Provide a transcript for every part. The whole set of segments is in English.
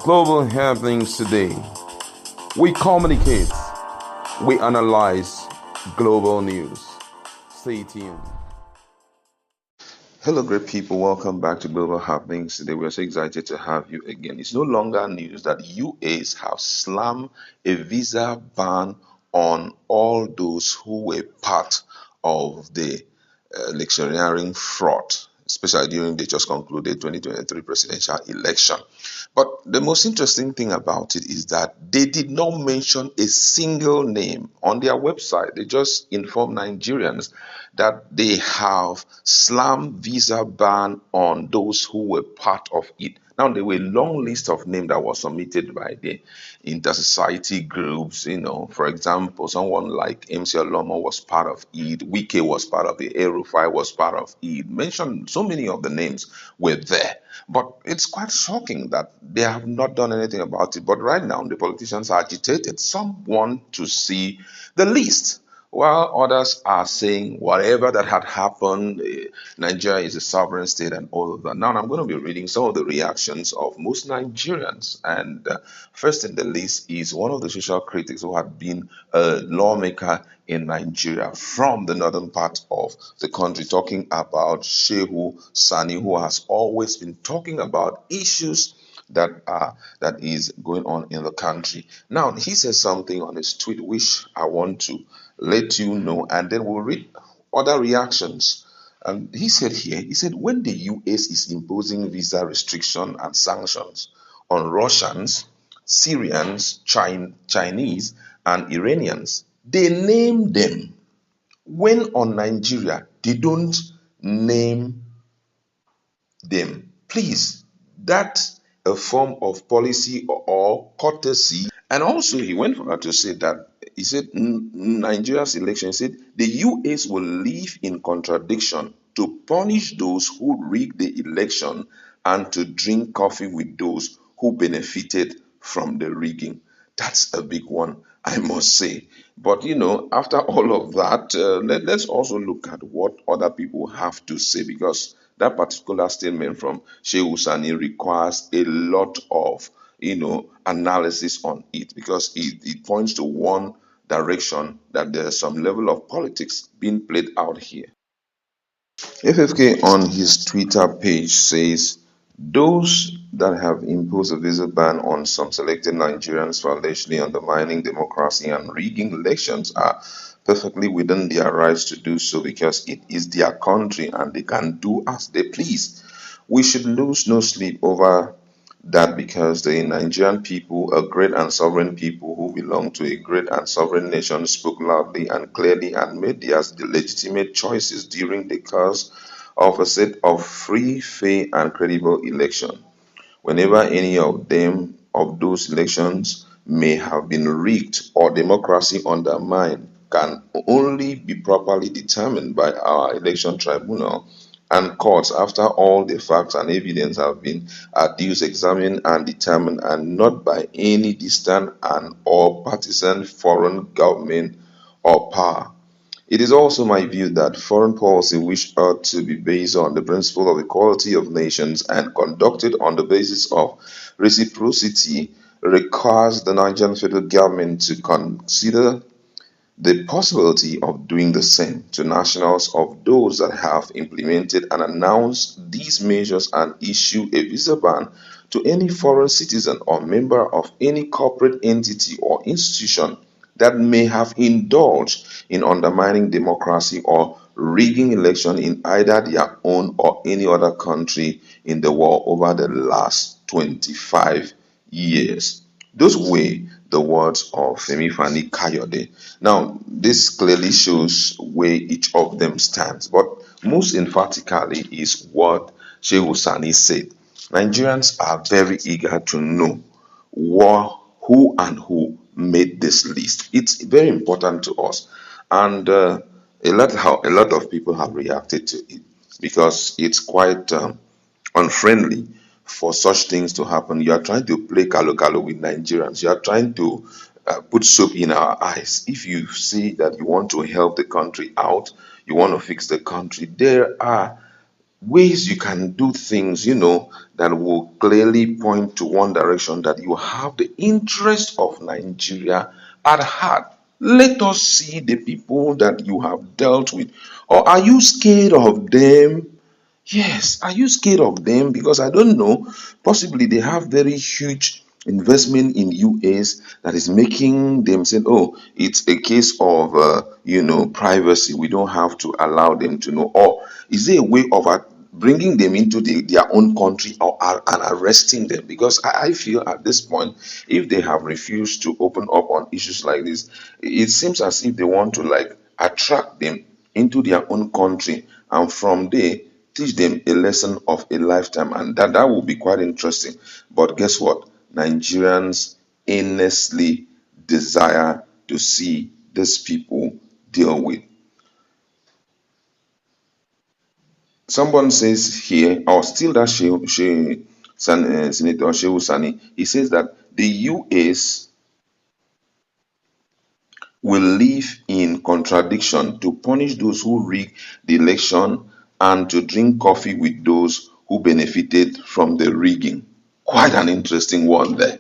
Global happenings today. We communicate, we analyze global news. Stay tuned. Hello, great people. Welcome back to Global Happenings. Today, we're so excited to have you again. It's no longer news that UAs have slammed a visa ban on all those who were part of the electioneering fraud, especially during the just concluded 2023 presidential election. But the most interesting thing about it is that they did not mention a single name on their website. They just informed Nigerians that they have slammed visa ban on those who were part of it. Now, there were a long list of names that was submitted by the inter-society groups. For example, someone like MC Olomo was part of it, Wike was part of it, Erufai was part of it. Mentioned so many of the names were there. But it's quite shocking that they have not done anything about it. But right now, the politicians are agitated. Some want to see the list, while others are saying whatever that had happened, Nigeria is a sovereign state and all of that. Now, I'm going to be reading some of the reactions of most Nigerians. And first in the list is one of the social critics who had been a lawmaker in Nigeria from the northern part of the country, talking about Shehu Sani, who has always been talking about issues that is going on in the country. Now, he says something on his tweet which I want to let you know, and then we'll read other reactions. And he said, when the US is imposing visa restriction and sanctions on Russians, Syrians, Chinese, and Iranians, they name them. When on Nigeria, they don't name them. Please, that's a form of policy or courtesy. And also, he went further to say that he said Nigeria's election, he said the US will live in contradiction to punish those who rigged the election and to drink coffee with those who benefited from the rigging. That's a big one, I must say. But after all of that, let's also look at what other people have to say, because that particular statement from Shehu Sani requires a lot of analysis on it, because it points to one direction that there's some level of politics being played out here. FFK on his Twitter page says those that have imposed a visa ban on some selected Nigerians for allegedly undermining democracy and rigging elections are perfectly within their rights to do so, because it is their country and they can do as they please. We should lose no sleep over that, because the Nigerian people, a great and sovereign people who belong to a great and sovereign nation, spoke loudly and clearly and made their legitimate choices during the course of a set of free, fair, and credible election. Whenever any of those elections may have been rigged or democracy undermined can only be properly determined by our election tribunal and courts after all the facts and evidence have been adduced, examined, and determined, and not by any distant and or partisan foreign government or power. It is also my view that foreign policy, which ought to be based on the principle of equality of nations and conducted on the basis of reciprocity, requires the Nigerian federal government to consider the possibility of doing the same to nationals of those that have implemented and announced these measures, and issue a visa ban to any foreign citizen or member of any corporate entity or institution that may have indulged in undermining democracy or rigging election in either their own or any other country in the world over the last 25 years. Those were the words of Femi Fani Kayode. Now, this clearly shows where each of them stands, but most emphatically is what Shehu Sani said. Nigerians are very eager to know who and who made this list. It's very important to us, and a lot of people have reacted to it, because it's quite unfriendly for such things to happen. You are trying to play kalo kalo with Nigerians. You are trying to put soap in our eyes. If you see that you want to help the country out, you want to fix the country, there are ways you can do things, that will clearly point to one direction, that you have the interest of Nigeria at heart. Let us see the people that you have dealt with. Or are you scared of them? Yes, are you scared of them? Because I don't know, possibly they have very huge investment in US that is making them say, oh, it's a case of, privacy. We don't have to allow them to know. Or is there a way of bringing them into their own country, or and arresting them? Because I feel at this point, if they have refused to open up on issues like this, it seems as if they want to like attract them into their own country, and from there teach them a lesson of a lifetime, and that will be quite interesting. But guess what? Nigerians earnestly desire to see these people deal with. Someone says here, or still that Senator Shehu Sani, he says that the US will live in contradiction to punish those who rig the election and to drink coffee with those who benefited from the rigging. Quite an interesting one there.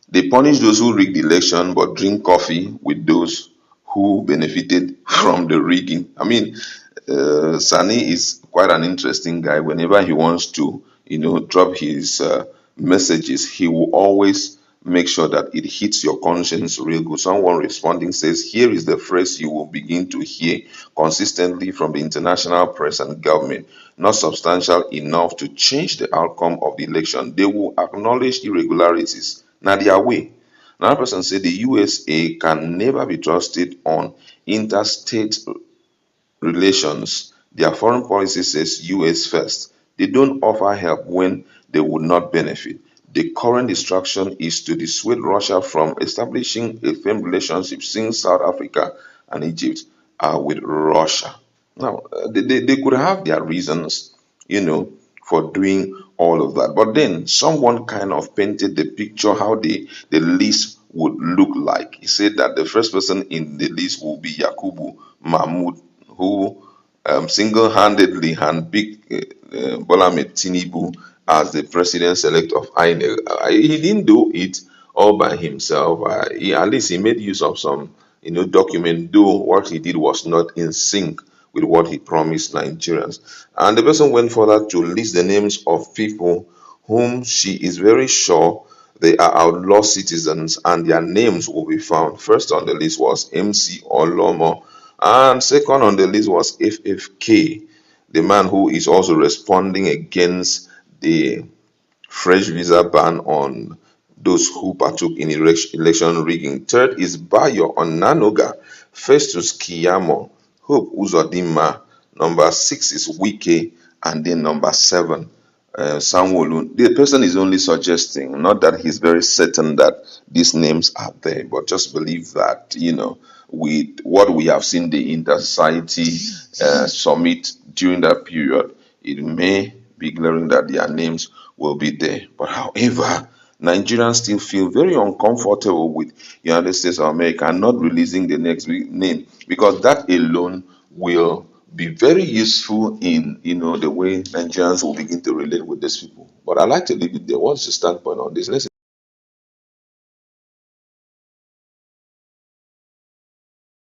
They punish those who rig the election but drink coffee with those who benefited from the rigging. I mean, Sani is quite an interesting guy. Whenever he wants to, drop his messages, he will always make sure that it hits your conscience real good. Someone responding says, here is the phrase you will begin to hear consistently from the international press and government, not substantial enough to change the outcome of the election. They will acknowledge irregularities. Now their way. Another person said the USA can never be trusted on interstate relations. Their foreign policy says US first. They don't offer help when they would not benefit. The current instruction is to dissuade Russia from establishing a firm relationship, since South Africa and Egypt are with Russia. Now, they could have their reasons, for doing all of that. But then someone kind of painted the picture how the list would look like. He said that the first person in the list will be Yakubu Mahmoud, who single-handedly handpicked Bola Ahmed Tinubu as the president-elect of INEC. He didn't do it all by himself. At least he made use of some, document, though what he did was not in sync with what he promised Nigerians. And the person went further to list the names of people whom she is very sure they are outlaw citizens, and their names will be found. First on the list was MC Olomo, and second on the list was FFK, the man who is also responding against the fresh visa ban on those who partook in election rigging. Third is Bayo Onanoga, Festus Kiyamo, Hope Uzodinma. Number 6 is Wike, and then number 7, Sanwo-Olu. The person is only suggesting, not that he's very certain that these names are there, but just believe that, with what we have seen the Inter-Society summit during that period, it may be glaring that their names will be there. But however, Nigerians still feel very uncomfortable with United States of America not releasing the next name, because that alone will be very useful in the way Nigerians will begin to relate with these people. But I like to leave it there. What's your standpoint on this? Let's